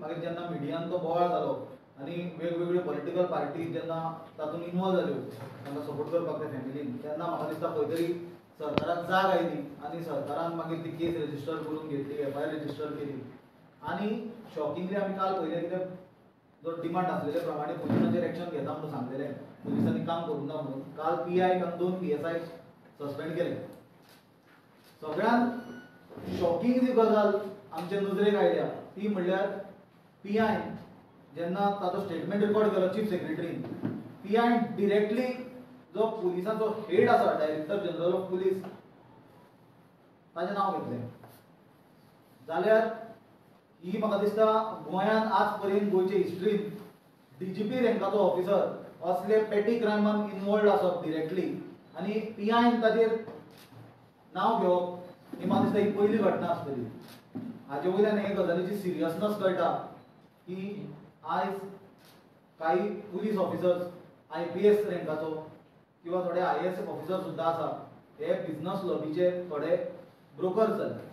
मागीर जेन्ना मिडियान तो बोवाळ जालो आनी वेगवेगळ्यो पॉलिटिकल पार्टी जेन्ना तातूंत इन्वॉल्व जाल्यो तांकां सपोर्ट करपाक त्या फॅमिलीन, तेन्ना म्हाका दिसता खंय तरी सरकाराक जाग आयली आनी सरकारान मागीर ती केस रजिस्टर करून घेतली, FIR रजिस्टर केली. आनी शॉकिंगली आमी काल पयलें कितें जो डिमांड आसलेले प्रमाणे पुलिसांचेर एक्शन घेता म्हणून सांगलेलें, पुलिसांनी काम करूं ना म्हणून. काल PI आनी 2 PSI सस्पेंड केले. सगळ्यान शॉकिंग जी गजाल आमच्या नजरेक आयल्या ती म्हणल्यार PI जेन्ना ताचो स्टेटमेंट रिकॉर्ड केलो चीफ सेक्रेटरीन, PI डिरेक्टली जो पुलिसांचो हेड आसा, डायरेक्टर जनरल ऑफ पुलीस, ताचें नांव घेतलें. जाल्यार ही म्हाका दिसता गोंयांत आज पर्यंत गोंयचे हिस्ट्रीन DGP रँकाचो ऑफिसर असले पेटी क्रायमान इन्वॉल्ड आसप डिरेक्टली आनी PIन ताचेर नांव घेवप ही म्हाका दिसता ही पयली घटना आसतली. हाजे वयल्यान हे गजालीची सिरियसनस कळटा की आयज काही पुलीस ऑफिसर्स IPS रँकाचो किंवा थोडे IAS ऑफिसर सुद्दां आसा, हे बिझनस लॉबीचे थोडे ब्रोकर्स जाले.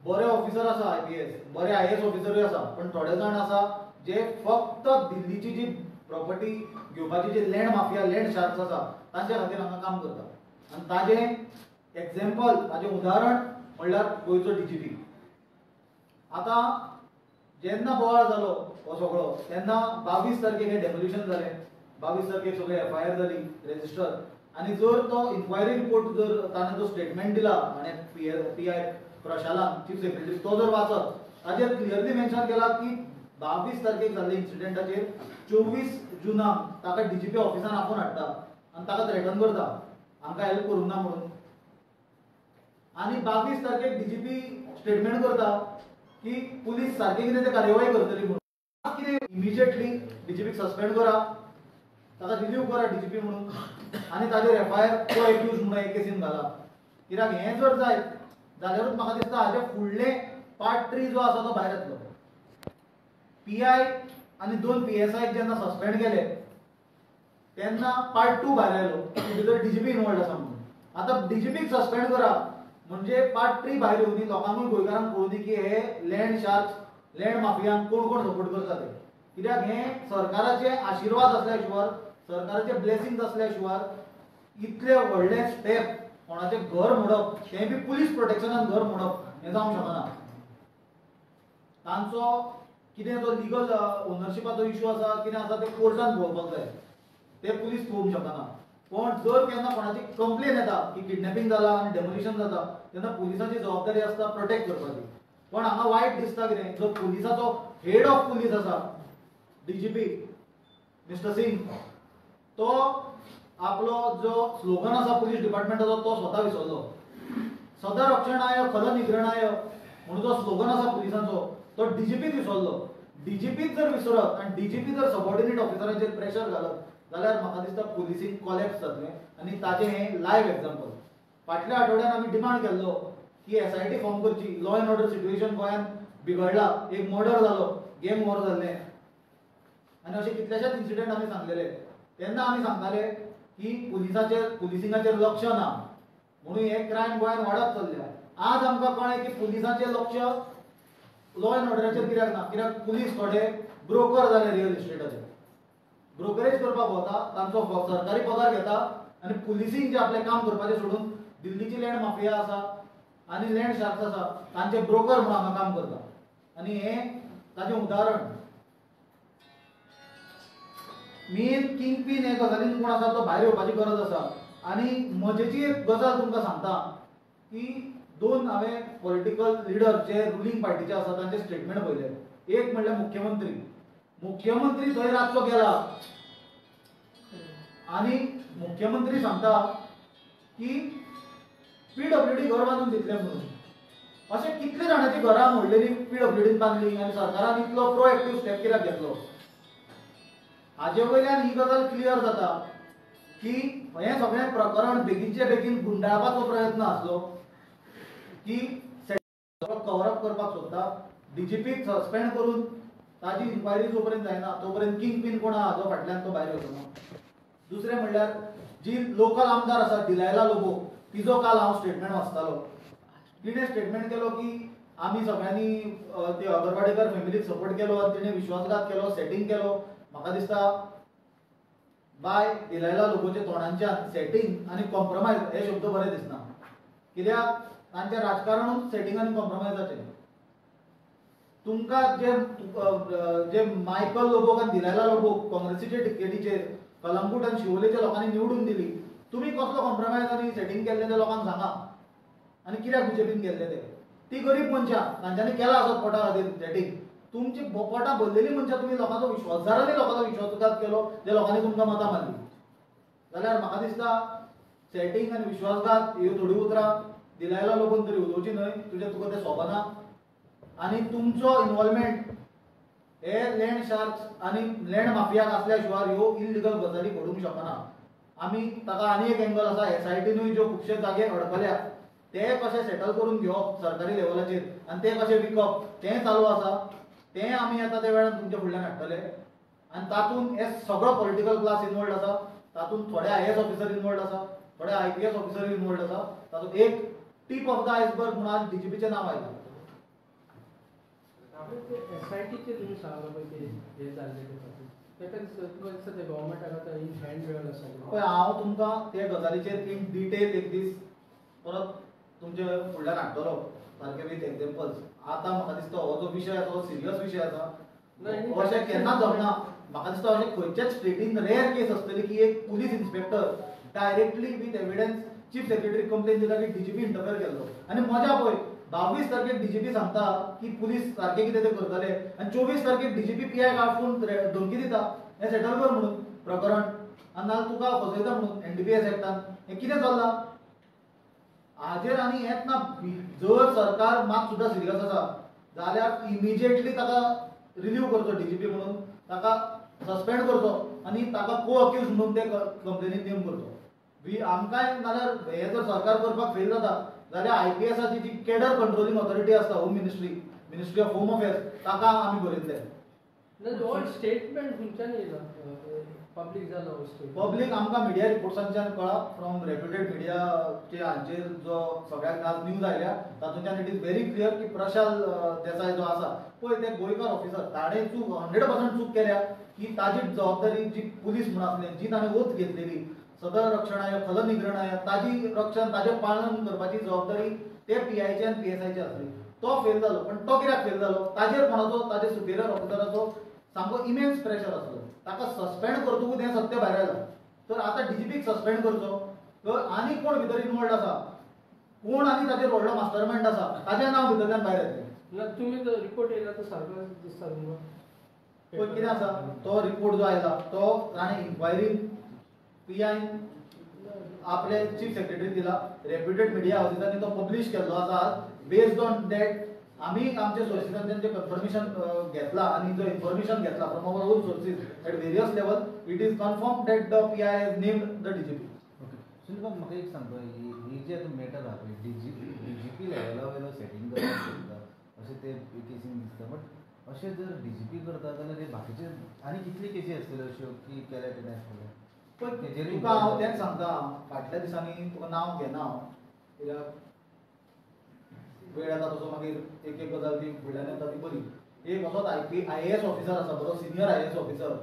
बरे ऑफिसर आसा IPS, बरे IAS ऑफिसरूय आसा, पण थोडे जाण आसा जे फक्त दिल्लीची जी प्रॉपर्टी घेवपाची जी लँड माफिया, लँड शार्क्स आसा, तांच्या खातीर हांगा काम करता. आनी ताजें एक्झाम्पल, ताजें उदाहरण म्हणल्यार गोंयचो DGP. आतां जेन्ना बोवाळ जालो हो सगळो तेन्ना 22 तारखेक हे डेमोल्युशन जालें, 22 तारखेक सगळी FIR जाली रजिस्टर. आनी जर तो इन्क्वायरी रिपोर्ट जर ताणें जो स्टेटमेंट दिला आणि PI प्रशालान चीफ सेक्रेटरी तो जर वाचत, ताजेर क्लियरली मेन्शन केला की 22 तारखेक जाल्ल्या इन्सिडेंटाचेर 24 जुनाक ताका DGP ऑफिसान आपोवन हाडटा आनी ताका थ्रेटन करता आमकां हेल्प करूंक ना म्हणून. आनी 22 तारखेक DGP स्टेटमेंट करता की पुलीस सारकी कितें ते कार्यवाही करतली म्हणून. कितें इमिजिएटली DGPक सस्पेंड करा, ताका रिलीव करा DGP म्हणून आनी ताजेर FIR को एक्यूज म्हणून एक केसीन घाला. कित्याक हें जर जायत जाल्यारूच म्हाका दिसता हाजे फुडले पार्ट 3 जो आसा तो भायर येतलो. PI आनी 2 PSI जेन्ना सस्पेंड केले तेन्ना पार्ट 2 भायर आयलो, भितर DGP इन्वॉल्ड आसा म्हणून. आतां DGPक सस्पेंड करा म्हणजे पार्ट 3 भायर येवनी, लोकांकूय गोंयकारांक कळुनी की हे लँड शार्क्स, लँड माफियांक कोण कोण सपोर्ट करता ते. कित्याक हे सरकाराचे आशिर्वाद आसल्या शिवाय, सरकाराचे ब्लेसिंग्स आसल्या शिवाय इतले व्हडले स्टेप कोणाचे घर मोडप, तें बी पुलीस प्रोटेक्शनान घर मोडप हें जावंक शकना. तांचो कितें जो लिगल ओनरशिपाचो इश्यू आसा, कितें आसा ते कोर्टान पळोवपाक जाय, ते पुलीस पळोवंक शकना. पण जर केन्ना कोणाची कंप्लेन येता की किडनॅपिंग जाला आनी डेमोलिशन जाता तेन्ना पुलिसांची जबाबदारी आसता प्रोटेक्ट करपाची. पण हांगा वायट दिसता कितें, जो पुलिसाचो हेड ऑफ पुलीस आसा DGP मिस्टर सिंग, तो आपलो जो स्लोगन आसा पुलीस डिपार्टमेंटाचो तो स्वता विसरलो. सदा रक्षणाय खल निग्रणाय म्हणून जो स्लोगन आसा पुलिसांचो तो DGPक विसरलो. DGPक जर विसरत आनी DGP जर सबऑर्डिनेट ऑफिसरांचेर प्रेशर घालत जाल्यार म्हाका दिसता पुलिसींग कॉलेप्स जातलें. आनी ताचें हें लायव्ह एग्जांपल. फाटल्या आठवड्यान आमी डिमांड केल्लो की SIT फॉर्म करची. लॉ एंड ऑर्डर सिच्युएशन गोंयांत बिगडला, एक मर्डर जालो, गँग वॉर जाल्लें आनी अशे कितलेशेच इन्सिडेंट आमी सांगलेले. तेन्ना आमी सांगताले की पुलिसिंगाचेर लक्ष ना म्हणून हे क्रायम गोंयांत वाडत चल्ल्या. आज आमकां कळ्ळें की पुलिसांचें लक्ष लॉ एंड ऑर्डराचेर कित्याक ना, कित्याक पुलीस थोडे ब्रोकर जाले रियल इस्टेटाचे. ब्रोकरेज करपाक वता, तांचो सरकारी पगार घेता आनी पुलिसींग जे आपलें काम करपाचें सोडून दिल्लीची लँड माफिया आसा आनी लँड शार्क्स आसा तांचे ब्रोकर म्हणून हांगा काम करता. आनी हें ताचें उदाहरण. मेन किंग पीन हे गजालीन कोण आसा तो भायर येवपाची गरज आसा. आनी मजेची एक गजाल तुमकां सांगता की 2 हांवें पॉलिटिकल लिडर जे रुलींग पार्टीचे आसा तांचे स्टेटमेंट पळयले. एक म्हणल्यार मुख्यमंत्री थंय रातचो गेला आनी मुख्यमंत्री सांगता की PWD घर बांदून दितले म्हणून. अशें कितले जाणांची घरां व्हडलेली PWDन बांदली आनी सरकारान इतलो प्रोएक्टिव्ह स्टेप कित्याक घेतलो. हाजे वयल्यान ही गजाल क्लियर जाता की हें सगळें प्रकरण बेगीनचे बेगीन गुंडाळपाचो प्रयत्न आसलो की कवर अप करपाक सोदता. DGPक सस्पेंड करून ताजी इन्क्वायरी जो पर्यंत जायना तो पर्यंत किंग पिन कोण आहा जो फाटल्यान तो भायर येवचो ना. दुसरें म्हणल्यार जी लोकल आमदार आसा डिलायला लोबो, तिजो काल हांव स्टेटमेंट वाचतालो. तिणें स्टेटमेंट केलो की आमी सगळ्यांनी ते अगरवाडेकर फॅमिलीक सपोर्ट केलो आनी तेणे विश्वासघात केलो, सेटिंग केलो. म्हाका दिसता बाय दिलायला लोकोच्या तोंडांच्यान सेटिंग आनी कॉम्प्रोमायज हे शब्द बरे दिसना. कित्याक तांचें राजकारणूच सेटिंग आनी कॉम्प्रोमायजाचें. तुमकां जे मायकल लोबोक आनी दिलायला लोबोक काँग्रेसीचे टिकेटीचेर कलंगूट आनी शिवोलेच्या लोकांनी निवडून दिली, तुमी कसलो कॉम्प्रोमायज आनी सेटिंग केल्लें ते लोकांक सांगा. आनी कित्याक बीजेपीन केल्लें तें? ती गरीब मनशां, तांच्यांनी केलां आसत पोटा खातीर सेटिंग. तुमची पोटां भरलेली मनशां तुमी लोकांचो विश्वासदारांनी लोकांचो विश्वासघात केलो, जे लोकांनी तुमकां मतां मारली. जाल्यार म्हाका दिसता सेटिंग आनी विश्वासघात ह्यो थोडी उतरां दिलायला लोगून तरी उलोवची न्हय. तुका तें सोबना. आनी तुमचो इन्वॉल्वमेंट हे लँड शार्क्स आनी लँड माफियाक आसल्या शिवाय ह्यो इलिगल गजाली घडूंक शकना. आमी ताका आनी एक एंगल आसा, एसआयटीनूय ज्यो खुबशे जागे अडकल्या ते कशे सेटल करून घेवप सरकारी लेवलाचेर आनी ते कशे विकप तें चालू आसा. तें आमी आतां त्या वेळार तुमच्या फुडल्यान हाडटले. आनी तातूंत हे सगळो पॉलिटिकल क्लास इनवॉल्ड आसा. तातूंत थोडे आयएएस ऑफिसर इनवॉल्ड आसा, थोडे आयपीएस ऑफिसर इनवॉल्ड आसा. तातूंत एक टीप ऑफ द आयसबर्ग म्हणून आज डीजीपीचें नांव आयलां. एसआयटीचे तुम्ही सांगला पळय हे जाल्ले ते गव्हर्मेंटाक आतां इन हँड मेळून आसा पळय. हांव तुमकां ते गजालीचेर इन डिटेल एक दीस परत तुमचे फुडल्यान हाडटलो सारके विथ एग्जाम्पल्स. आतां म्हाका दिसता हो जो विशय आसा तो सिरियस विशय आसा. अशें केन्नाच जमना. म्हाका दिसता अशें खंयच्याच स्टेटीन रेअर केस आसतली की एक police inspector directly with evidence chief secretary complain दिता की डीजीपी इंटरफेर केल्लो. आनी मजा पळय, 22 तारखेक डीजीपी सांगता की पुलीस सारके कितें ते करतले आनी 24 तारखेक डीजीपी पीआय आफून धमकी दिता हें सेटल कर म्हणून प्रकरण. आनी नाल्यार तुका फसयता म्हणून एनडीपीएस एक्टान. हें कितें चल्लां? हाजेर आनी हेंच ना. जर सरकार मात सुद्दां सिरियस आसा जाल्यार इमिजिएटली ताका रिलीव करचो डीजीपी म्हणून, ताका सस्पेंड करचो आनी ताका को अक्यूज म्हणून ते कंप्लेनीन नेम करचो. आमकांय नाल्यार हे जर सरकार करपाक फेल जाता जाल्यार आयपीएसाची जी कॅडर कंट्रोलिंग ऑथॉरिटी आसता, home ministry of home affairs, ताका आमी बरयतले. स्टेटमेंट खंयच्यान येयला पब्लीक जालो? पब्लीक आमकां मिडिया रिपोर्ट्सांच्यान कळ्ळा फ्रॉम रेप्युटेड मिडियाचे हांचेर जो सगळ्यात आज न्यूज आयल्या तातूंतल्यान इट इज व्हेरी क्लियर की प्रशाल देसाय जो आसा पळय ते गोंयकार ऑफिसर, ताणें 100% चूक केल्या की ताजी जबाबदारी जी पुलीस म्हणून आसली, जी ताणें ओथ घेतलेली सदर रक्षणाय फलनिग्रहणाय ताजी रक्षण ताजें पालन करपाची जबाबदारी ते पीआयची आनी पीएसआयची आसली. तो फेल जालो. पण तो कित्याक फेल जालो? ताजेर कोणाचो ताजे सुपिरियर ऑफिसराचो सामको इमेन्स प्रेशर आसलो. ताका सस्पेंड करतकूच हें सत्य भायर आयलां. तर आतां डीजीपीक सस्पेंड करचो तर आनी कोण भितर इनवॉल्ड आसा, कोण आनी ताजेर व्हडलो मास्टर मायंड आसा, ताजें नांव भितरल्यान भायर येतलें. तुमी जो रिपोर्ट येयला तो सारको दिसता तुमकां? पण कितें आसा तो रिपोर्ट जो आयला तो ताणें इन्क्वायरी पीआय आपले चीफ सेक्रेटरीक दिला. रेप्युटेड मिडिया हाऊसांनी तो पब्लीश केल्लो आसा. बेस्ड ऑन दॅट आमी आमच्या सोर्सिसांच्यान जे कन्फर्मेशन घेतला आनी जो इन्फॉर्मेशन घेतला from our own sources at various level, it is confirm that the PI has named the DGP. Okay Sunil बाब, म्हाका एक सांग ही जी आतां मॅटर आहा पळय डीजीपी लेवला वयलो सेटींग करता अशें ते केसीन दिसता. बट अशें जर डीजीपी करता जाल्यार हे बाकीचे आनी कितले केसी आसतल्यो अश्यो की केल्या कितें आसतलें? पण तुका हांव तेंच सांगता, फाटल्या दिसांनी तुका नांव घेना हांव, कित्याक वेळ येता तसो मागीर एक एक गजाल ती फुडल्यान येता ती बरी. एक असोच आयएएस ऑफिसर आसा, बरो सिनियर आयएएस ऑफिसर,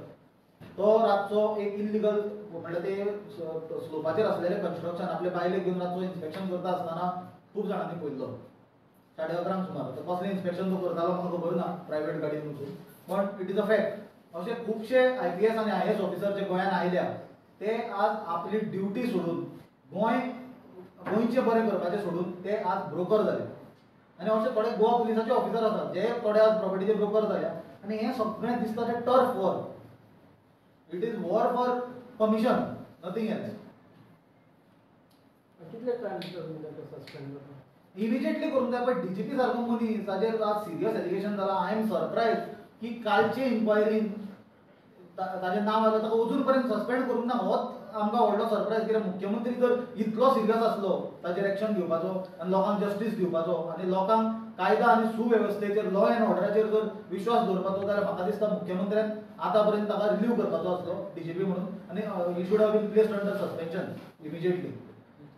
तो रातचो एक इलिगल म्हणल्यार ते स्लोपाचेर आसलेलें कन्स्ट्रक्शन आपले बायलेक घेवन रातचो इन्स्पेक्शन करता आसतना खूब जाणांनी पळयल्लो 11:30 सुमार. तर कसलें इन्स्पेक्शन तो करतालो म्हाका खबर ना, प्रायवेट गाडयेन वचून, पण इट इज अ फॅक्ट. अशे खुबशे आयपीएस आनी आयएएस ऑफिसर जे गोंयान आयल्या ते आज आपली ड्युटी सोडून गोंयचे बरें करपाचें सोडून ते आज ब्रोकर जाले. आनी अशे थोडे गोवा पुलिसाचे ऑफिसर आसात जे थोडे आज प्रॉपर्टीचे ब्रोकर जाल्या. आनी हें सगळें दिसता ते turf war. It is war for commission, nothing else. कितले टायम सस्पेंड करता? इमिजिएटली करूंक जाय. पण डीजीपी सारको मनीस ताजेर आज सिरियस एलिगेशन जालां. आय एम सरप्रायज की कालचे इन्क्वायरीन ताजें नांव आयलां ताका अजून पर्यंत सस्पेंड करूंक ना. होच आमकां व्हडलो सरप्रायज. कित्याक मुख्यमंत्री जर इतलो सिरियस आसलो ताजेर एक्शन घेवपाचो आनी लोकांक जस्टीस दिवपाचो आनी लोकांक कायदा आनी सुवेवस्थेचेर लॉ एंड ऑर्डराचेर जर विश्वास दवरपाचो जाल्यार म्हाका दिसता मुख्यमंत्र्यान आतां पर्यंत ताका रिलीव करपाचो आसलो डीजीपी म्हणून. आनी he should have been placed under suspension immediately.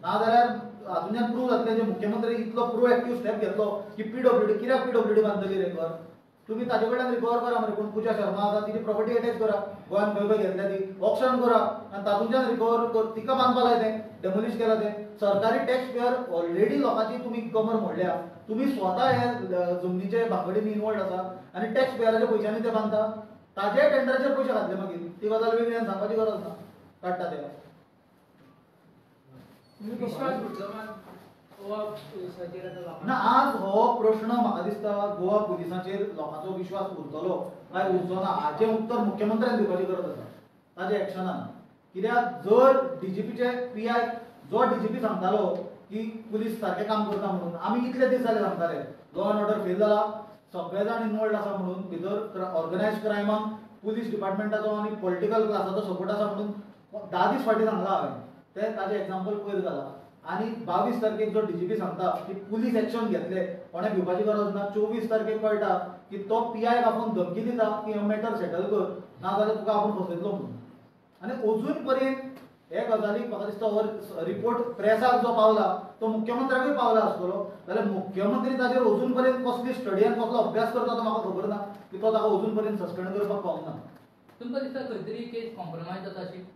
नाजाल्यार हातूंतल्यान प्रूव जातलें जे मुख्यमंत्री इतलो प्रोएक्टीव स्टेप घेतलो की पीडब्ल्यूडी कित्याक पीडब्ल्यूडी बांदतली रे घर तुम्ही ताजे कडल्यान रिकवर करा मरे कोण पूजा शर्मा आसा तिची प्रॉपर्टी अटॅच करा गोंयान खंय खंय घेतल्या ती ऑक्शन करा आनी तातूंतल्यान रिकवर कर तिका बांदपा लाय तें डेमोलिश केला तें सरकारी टॅक्स पेयर ऑलरेडी लोकांची तुम्ही कमर मोडल्या तुम्ही स्वता हे जमनीचे भांगडीन इनवॉल्ड आसा आनी टॅक्स पेयराच्या पयशांनी ते बांदता ताजे टेंडराचेर पयशे घातले मागीर ती गजाल वेगळी आनी सांगपाची गरज ना काडटा ते विश्वास उरलो गोवा पुलिसाचेर आतां लोकांक ना आज हो प्रश्न म्हाका दिसता गोवा पुलिसांचेर लोकांचो विश्वास उरतलो काय उरचो ना हाचें उत्तर मुख्यमंत्र्यान दिवपाची गरज आसा ताजे एक्शनान कित्याक जर डीजीपीचे पीआय जो डीजीपी सांगतालो की पुलीस सारकें काम करता म्हणून आमी कितले दीस जाले सांगताले लॉ अँड ऑर्डर फेल जाला सगळे जाण इनवॉल्ड आसा म्हणून भितर ऑर्गनायज्ड क्रायमाक पुलीस डिपार्टमेंटाचो आनी पॉलिटिकल क्लासाचो सपोर्ट आसा म्हणून 10 दीस फाटीं सांगला हांवें ते ताजें एक्झाम्पल पयर जाला आनी 22 तारखेक जो डीजीपी सांगता की पुलीस एक्शन घेतले कोणें भिवपाची गरज ना 24 तारखेक कळटा की तो पीआय आपूण धमकी दिता की हो मॅटर सेटल कर नाजाल्यार तुका आपूण फसयतलो म्हणून आनी अजून पर्यंत हे गजालीक म्हाका दिसता हो रिपोर्ट प्रेसाक जो पावला तो मुख्यमंत्र्याकूय पावला आसतलो जाल्यार मुख्यमंत्री ताजेर अजून पर्यंत कसली स्टडी आनी कसलो अभ्यास करता तो म्हाका खबर ना की तो ताका अजून पर्यंत सस्पेंड करपाक पावना तुमकां दिसता खंय तरी केस कॉम्प्रोमायज जाता अशी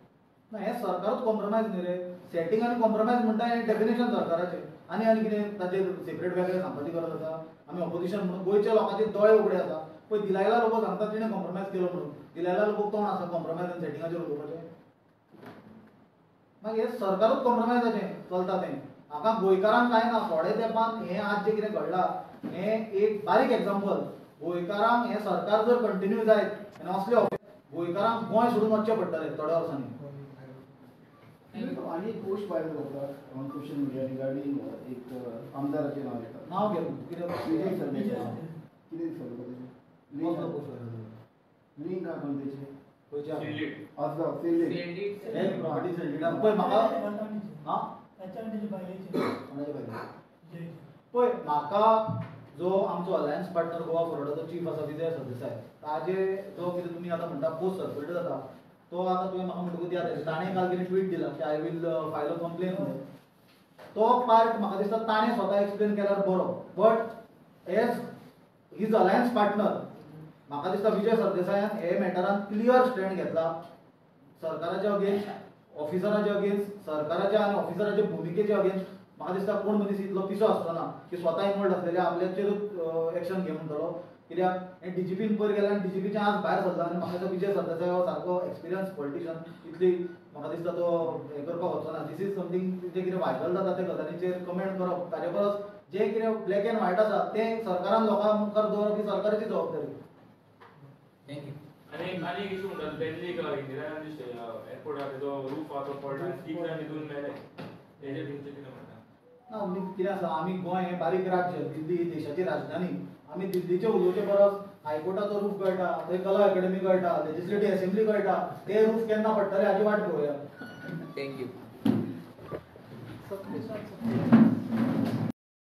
ना हे सरकारूच कॉम्प्रोमायज न्ही रे सेटींग आनी कॉम्प्रोमायज म्हणटा हें डेफिनेशन सरकाराचें आनी कितें ताचेर सेपरेट वेगळें सांगपाची गरज आसा आमी ऑपोजिशन म्हणून गोंयच्या लोकांचे दोळे उगडे आसा पळय दिलायला लोक सांगता तिणें कॉम्प्रोमायज केलो म्हणून दिलायला लोक तोंड आसा कॉम्प्रोमायज आनी सेटिंगाचेर उलोवपाचें मागीर हे सरकारूच कॉम्प्रोमायजाचें चलता तें हाका गोंयकारांक कांय ना थोडे तेंपान हें आज जें कितें घडलां हें एक बारीक एग्जांपल गोंयकारांक हें सरकार जर कंटिन्यू जायत आनी असले गोंयकारांक गोंय सोडून वचचें पडटलें थोड्या वर्सांनी आणि एक पोस्ट व्हायरल जाता ऑन सोशल मीडिया रिगार्डिंग एक आमदाराचें नाव येता नाव घे कितें विजय सरदेसाय कितें दिसता कसलो पोस्ट व्हायरल लिंक आहा कोण तेचे खंयच्या आसगांव सेल्ले सेल्डीट एक प्रॉपर्टी सेल्डीडान पळय म्हाका हां पळय म्हाका जो आमचो अलायन्स पार्टनर गोवा फॉरवर्डाचो चीफ आसा विजय सरदेसाय ताजे जो कितें तुमी आतां म्हणटा पोस्ट सर्क्युलेट जाता तो आतां तुवें म्हाका म्हणटकूच याद आयलें ताणें काल कितें ट्वीट दिला की I will file a complain म्हणून तो पार्ट म्हाका दिसता ताणें स्वता एक्सप्लेन केल्यार बरो but as his alliance partner म्हाका दिसता विजय सरदेसायान हे मॅटरान क्लियर स्टँड घेतला सरकाराच्या अगेन्स्ट ऑफिसराच्या अगेन्स्ट सरकाराच्या आनी ऑफिसराच्या भुमिकेच्या अगेन्स्ट म्हाका दिसता कोण मनीस इतलो पिसो आसतना की स्वता इनवॉल्ड आसलेले आपल्याचेरूच एक्शन घे म्हणटलो कित्याक हे डीजीपीन पयर गेला आनी डीजीपीचे आज भायर सरला आनी म्हाका दिसता विजय सरदेसाय हो सारको एक्सपिरियन्स पॉलिटिशियन इतली म्हाका दिसता तो हे करपाक वचना दीस इज समथींग जें कितें व्हायरल जाता त्या गजालींचेर कमेंट करप ताचे परस जें कितें ब्लॅक एंड व्हायट आसा तें सरकारान लोकां मुखार दवरप ही सरकाराची जबाबदारी थँक्यू आणि कितें म्हणटात दिल्ली इंदिरा गांधी एअरपोर्टार जो रूफ आसा तो पडला तीग जाण न्हिदून मेले हेजेर तुमचें कितें म्हणटा ना आमी कितें आसा आमी गोंय हें बारीक राज्य दिल्ली ही देशाची राजधानी आमी दिल्लीचे उलोवचे परस हायकोर्टाचो रूफ कळटा थंय कला अकॅडमी कळटा लेजिस्लेटीव असेंब्ली कळटा ते रूफ केन्ना पडटले हाची वाट पळोवया थँक्यू सत्य